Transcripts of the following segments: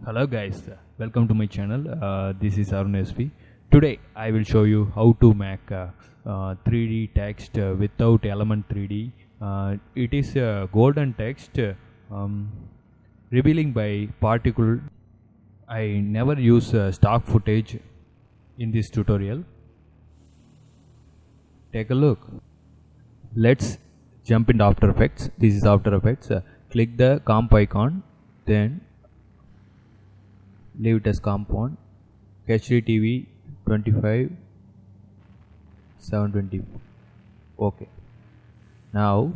Hello guys, welcome to my channel. This is Arun Sv. Today I will show you how to make 3D text without element 3D. It is golden text revealing by particle. I never use stock footage in this tutorial. Take a look. Let's jump into After Effects. This is After Effects. Click the comp icon, then leave it as compound. HDTV 25 720. Okay. Now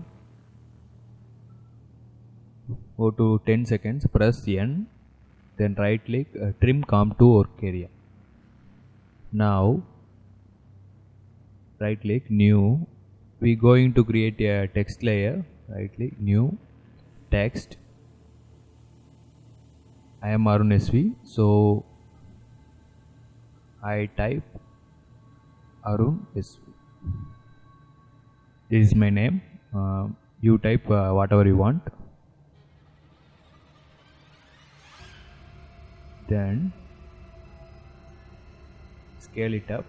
go to 10 seconds, press N, then right click, trim comp to work area. Now right click, new. We going to create a text layer. Right click, new, text. I am Arun Sv, so I type Arun Sv. This is my name. You type whatever you want. Then scale it up.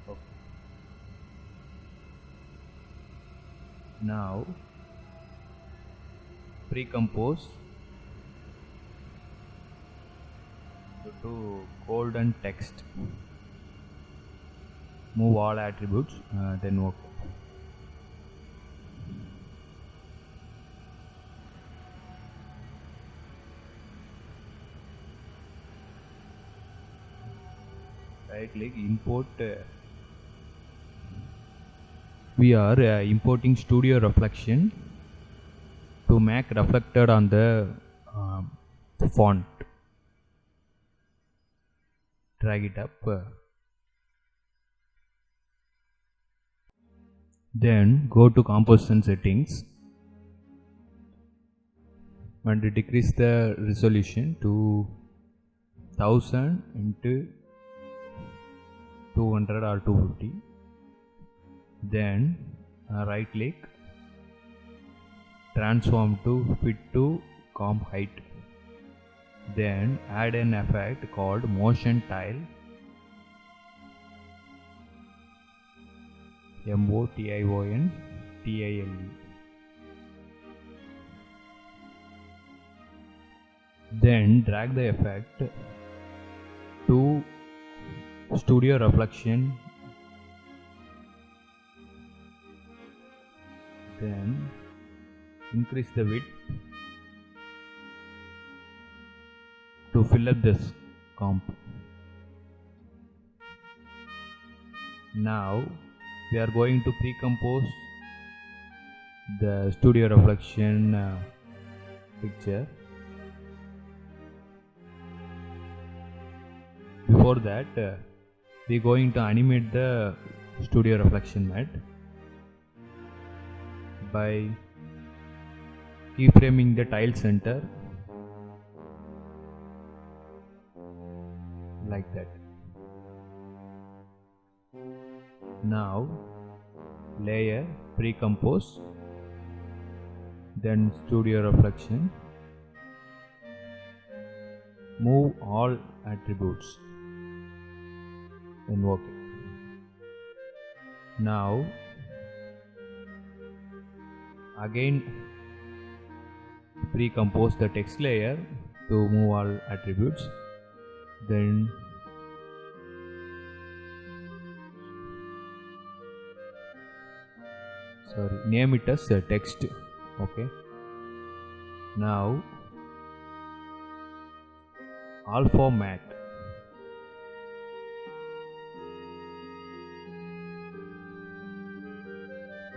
Okay. Now pre-compose to golden text. Move all attributes, then OK. Right click, import. We are importing Studio Reflection to make reflected on the font. Drag it up. Then go to composition settings and decrease the resolution to 1000 into 200 or 250. Then right click, transform to fit to comp height. Then add an effect called motion tile. MOTION TILE. Then drag the effect to Studio Reflection. Then increase the width to fill up this comp. Now we are going to pre-compose the Studio Reflection picture. Before that, we are going to animate the Studio Reflection matte by keyframing the tile center like that. Now layer, pre-compose, then Studio Reflection, move all attributes, then OK. Now again pre-compose the text layer to move all attributes, then name it as text. Okay. Now alpha matte.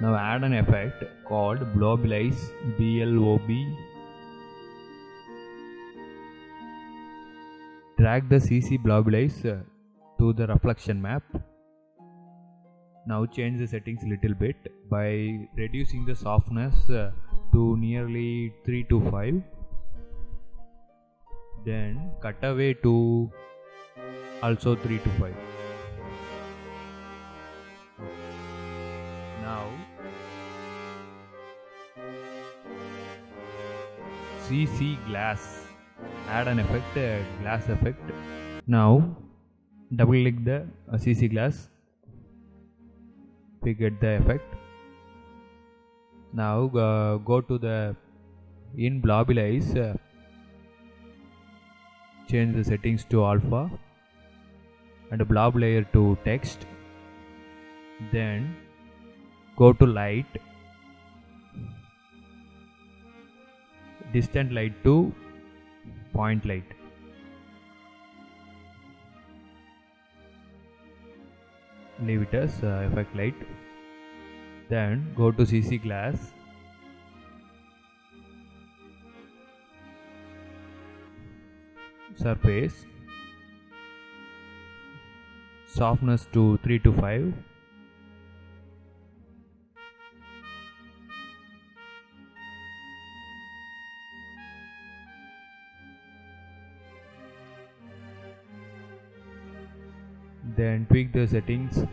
Now add an effect called Blobilize, BLOB. Drag the CC Blobilize to the reflection map. Now change the settings a little bit by reducing the softness to nearly 3 to 5. Then cut away to also 3 to 5. Now CC glass, add an effect, glass effect. Now double click the CC glass, we get the effect. Now go to the in Blobbilize, change the settings to alpha and blob layer to text. Then go to light, distant light to point light. Leave it as effect light. Then go to CC glass, surface, softness to 3 to 5. Then tweak the settings.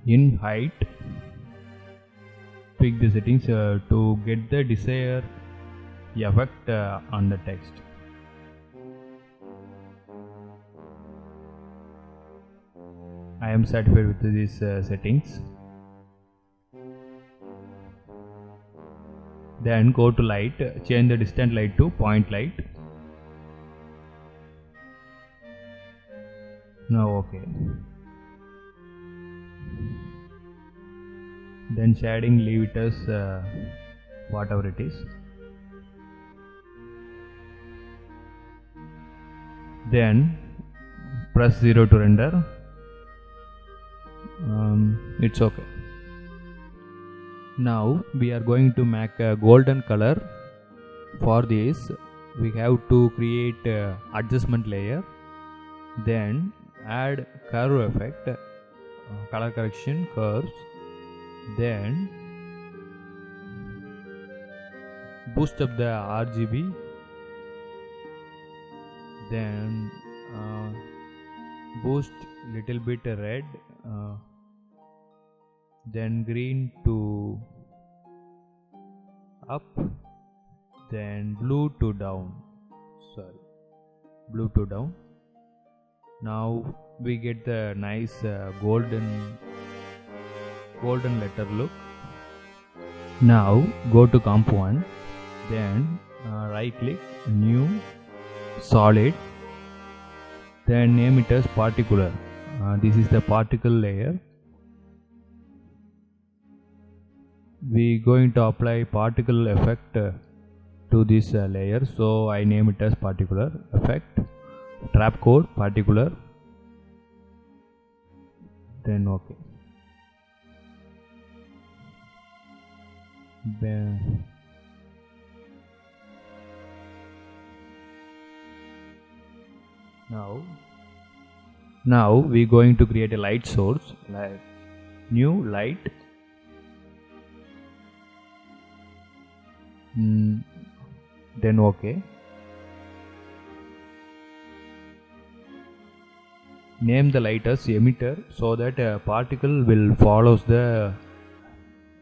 In height, tweak the settings to get the desired effect on the text. I am satisfied with these settings. Then go to light, change the distant light to point light. Now okay. Then shading, leave it as whatever it is. Then press 0 to render. It's okay. Now we are going to make a golden color. For this we have to create adjustment layer, then add curve effect, color correction curves, then boost up the RGB, then boost little bit red, then green to up, then blue to down. Now we get the nice golden letter look. Now go to comp 1, then right click, new, solid, then name it as particular. This is the particle layer. We going to apply particle effect to this layer, so I name it as particular effect, Trapcode Particular, then okay. Now we going to create a light source, like new light, then okay. Name the light as emitter so that a particle will follows the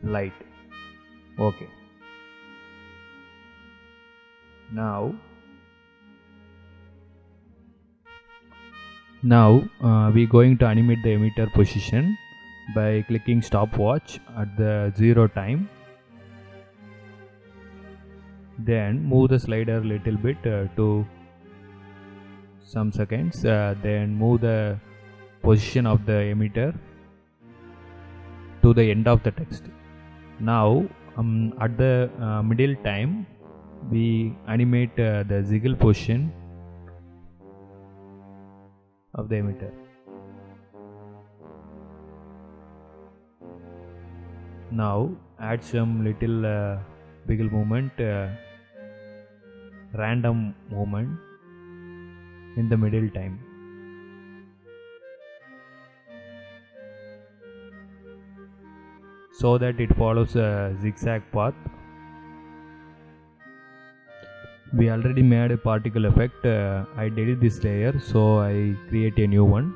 light. Okay. Now we going to animate the emitter position by clicking stopwatch at the 0 time. Then move the slider little bit to some seconds, then move the position of the emitter to the end of the text. Now at the middle time we animate the ziggle position of the emitter. Now add some little wiggle movement, random movement in the middle time. So that it follows a zigzag path. We already made a particle effect. I delete this layer, so I create a new one.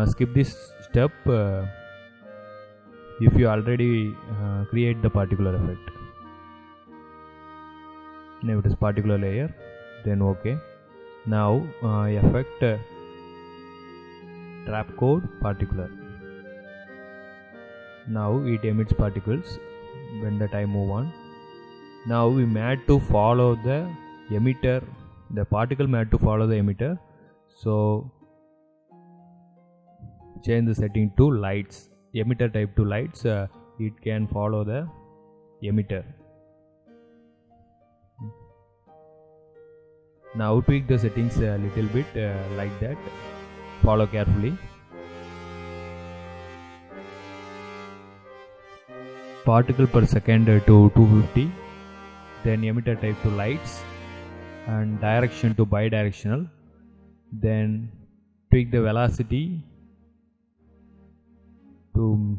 Skip this step if you already create the particular effect. name it is particular layer, then OK. Now effect Trapcode Particular. Now it emits particles when the time move on. Now we made to follow the emitter, the particle made to follow the emitter. So change the setting to lights, emitter type to lights. It can follow the emitter. Now tweak the settings a little bit like that. Follow carefully. Particle per second to 250. Then emitter type to lights and direction to bidirectional. Then tweak the velocity to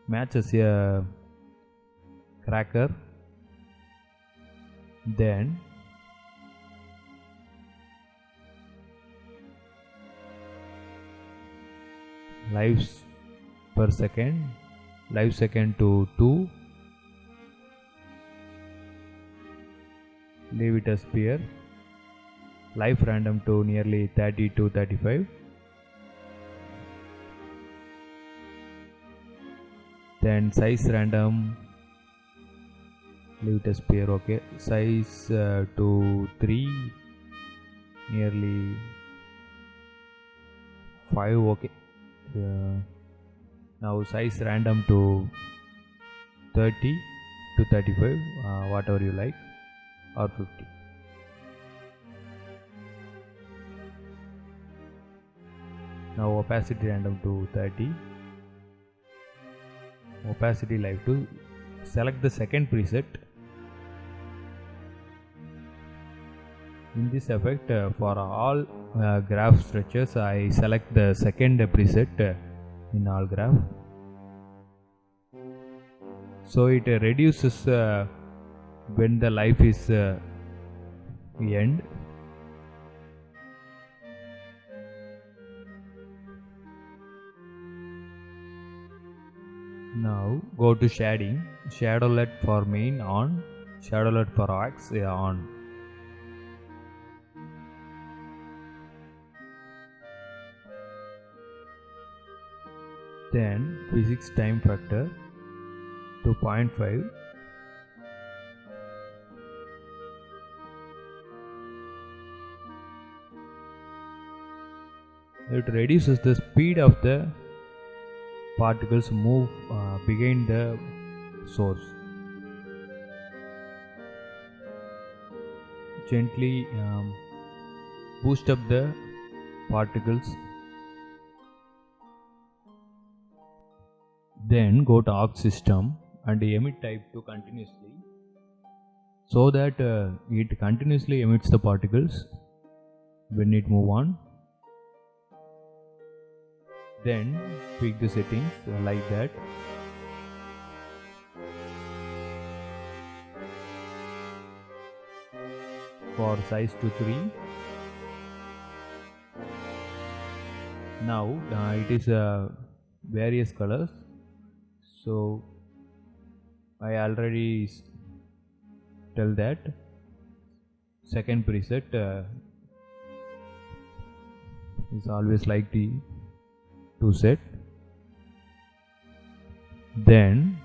match as a cracker. Then lives per second, live second to 2, leave it as sphere, life random to nearly 30 to 35, then size random, leave it as sphere, okay, size to 3, nearly 5, okay. Now size random to 30 to 35, whatever you like, or 50. Now opacity random to 30, opacity live to. Select the second preset. In this effect, for all graph stretches, I select the second preset in all graph. So it reduces when the life is end. Now go to shading, shadowlet for main on, shadowlet for X on. Then physics time factor to 0.5. It reduces the speed of the particles move behind the source. Gently boost up the particles. Then go to arc system and emit type to continuously, so that it continuously emits the particles when it move on. Then tweak the settings like that. For size to 3. Now it is various colors. So I already tell that. Second preset is always like the to set. Then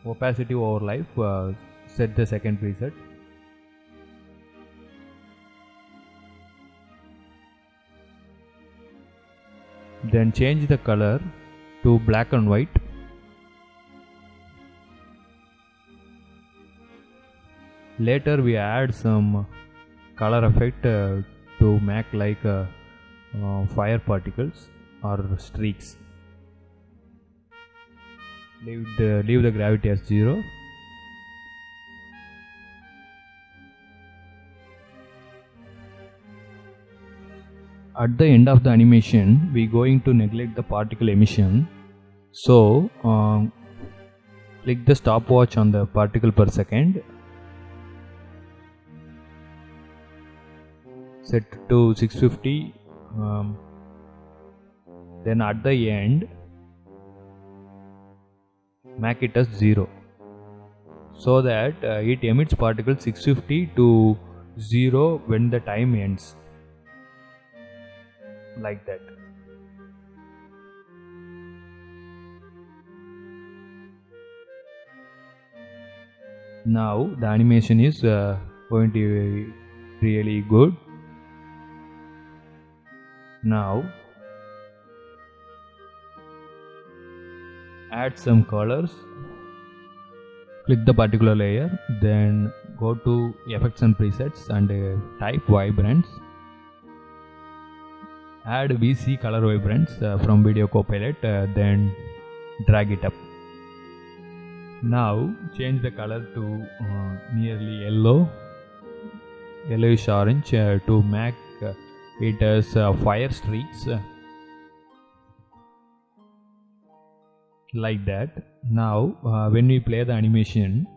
opacity over life, set the second preset. Then change the color to black and white. Later we add some color effect to make like fire particles or streaks. Leave the gravity as 0. At the end of the animation, we going to neglect the particle emission. So click the stopwatch on the particle per second. set to 650, then at the end make it as 0, so that it emits particles 650 to 0 when the time ends, like that. Now the animation is going to be really good. Now add some colors, click the particular layer, then go to effects and presets and type vibrance. Add VC color vibrance from Video Copilot, then drag it up. Now change the color to nearly yellowish orange to make it as fire streaks, like that. Now when we play the animation,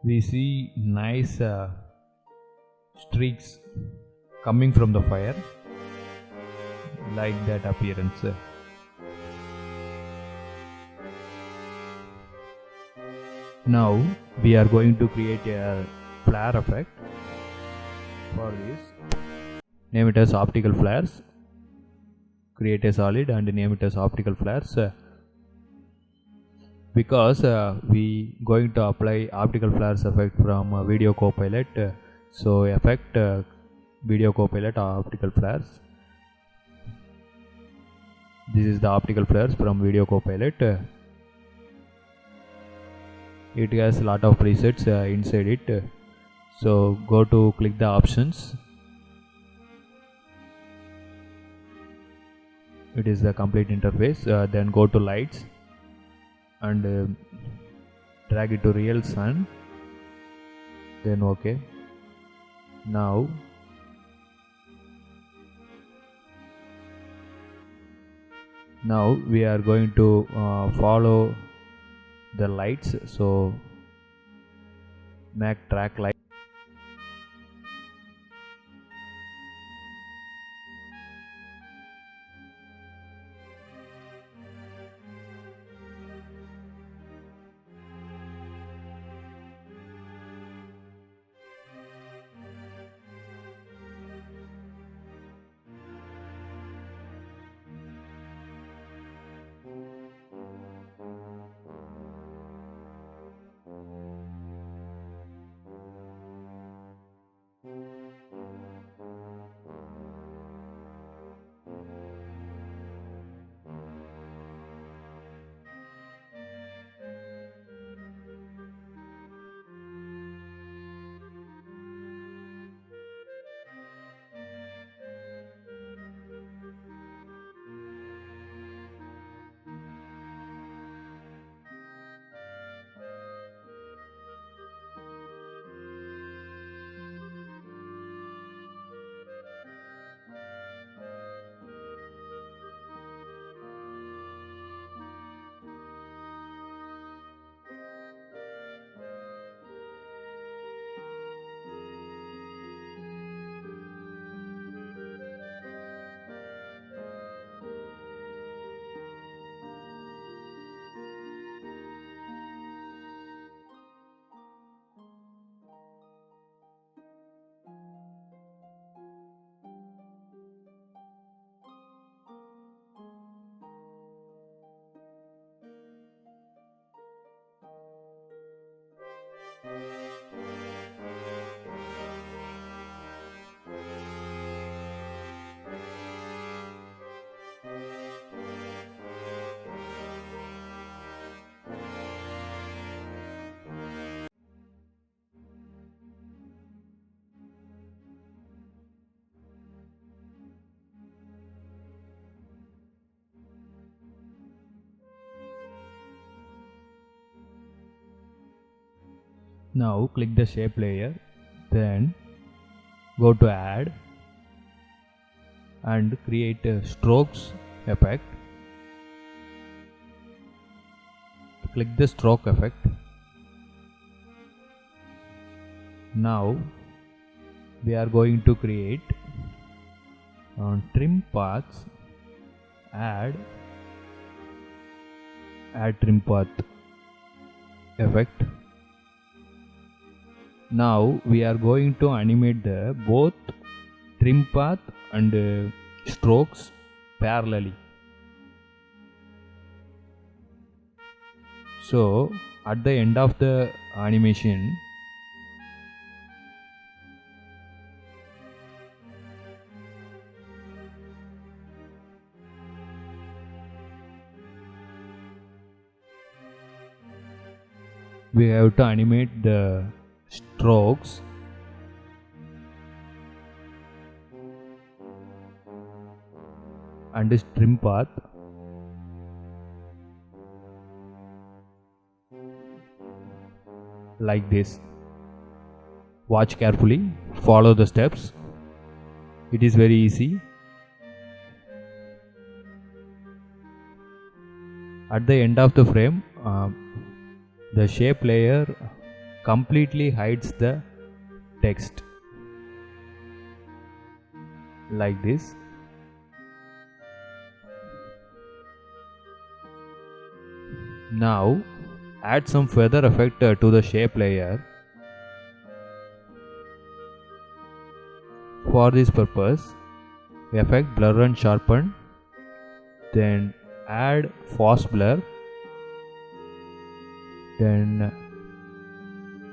we see nice streaks coming from the fire, like that appearance. Now we are going to create a flare effect. For this, name it as Optical Flares. Create a solid and name it as Optical Flares, because we going to apply Optical Flares effect from Video Copilot. So effect Video Copilot Optical Flares. This is the Optical Flares from Video Copilot. It has a lot of presets inside it. So go to click the options. It is the complete interface. Then go to lights and drag it to real sun. Then OK. Now we are going to follow the lights, so make track light. Now click the shape layer, then go to add and create a strokes effect. Click the stroke effect. Now we are going to create on trim paths, add trim path effect. Now we are going to animate the both trim path and strokes parallelly. So at the end of the animation, we have to animate the strokes and this trim path like this. Watch carefully, follow the steps. It is very easy. At the end of the frame, the shape layer completely hides the text like this. Now add some feather effect to the shape layer. For this purpose, effect blur and sharpen, then add fast blur, then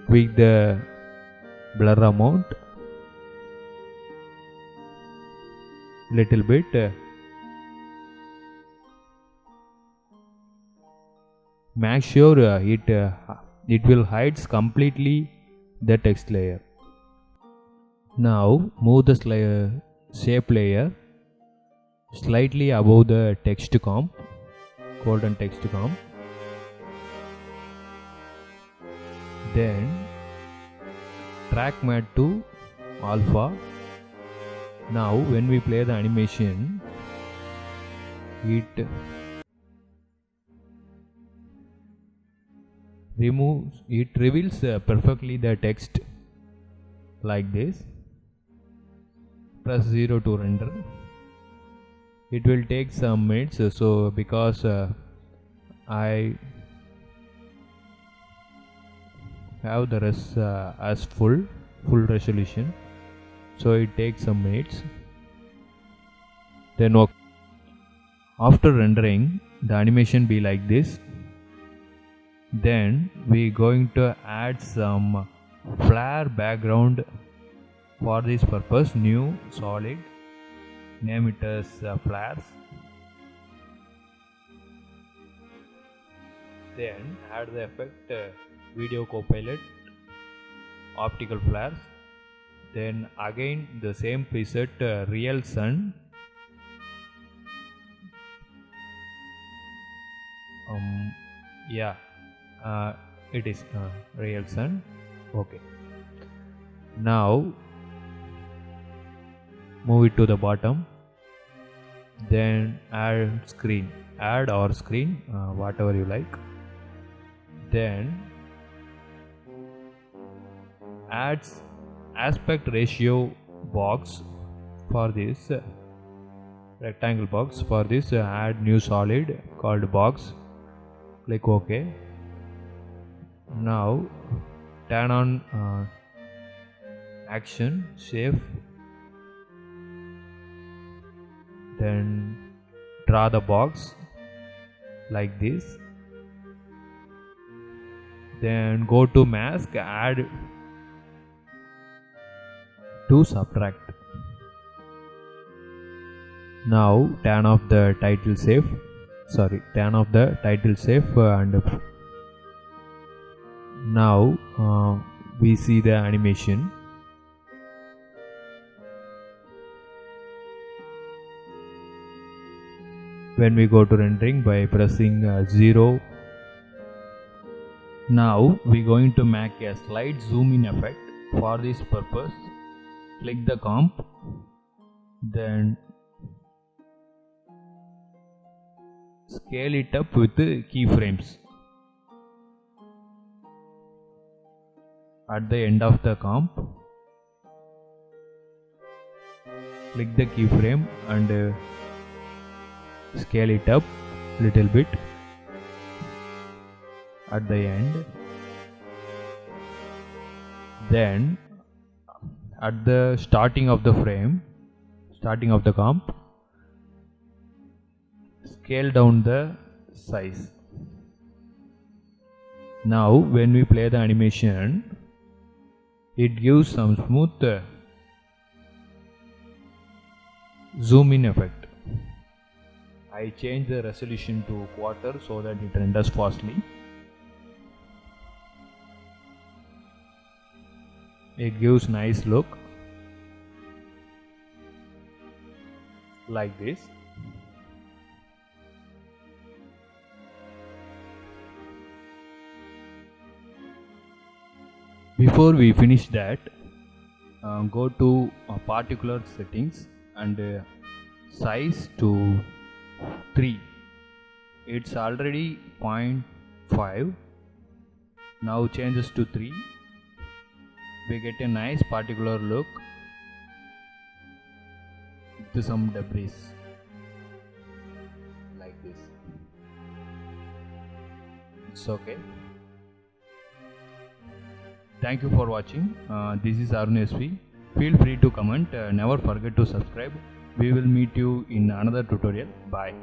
tweak the blur amount little bit. Make sure it will hides completely the text layer. Now move the shape layer slightly above the text comp, golden text comp. Then track mat to alpha. Now when we play the animation, it reveals perfectly the text like this. Press 0 to render. It will take some minutes, so because I have the rest as full resolution, so it takes some minutes. Then after rendering, the animation be like this. Then we going to add some flare background. For this purpose, new solid, name it as flares. Then add the effect video copilot, optical flares. Then again the same preset real sun. It is real sun. Okay. Now move it to the bottom. Then add screen, whatever you like. Then adds aspect ratio box for this rectangle box. For this add new solid called box. Click OK. Now turn on action shape. Then draw the box like this. Then go to mask, add to subtract. Now turn off the title safe. And now we see the animation. When we go to rendering by pressing 0. Now we going to make a slight zoom in effect. For this purpose, click the comp, then scale it up with keyframes. at the end of the comp, click the keyframe and scale it up little bit at the end. Then at the starting of the frame, starting of the comp, scale down the size. Now when we play the animation, it gives some smooth zoom in effect. I change the resolution to quarter so that it renders fastly. It gives nice look like this. Before we finish that, go to particular settings and size to 3. It's already 0.5. Now changes to 3. We get a nice particular look with some debris like this. It's okay. Thank you for watching. This is Arun Sv. Feel free to comment. Never forget to subscribe. We will meet you in another tutorial. Bye.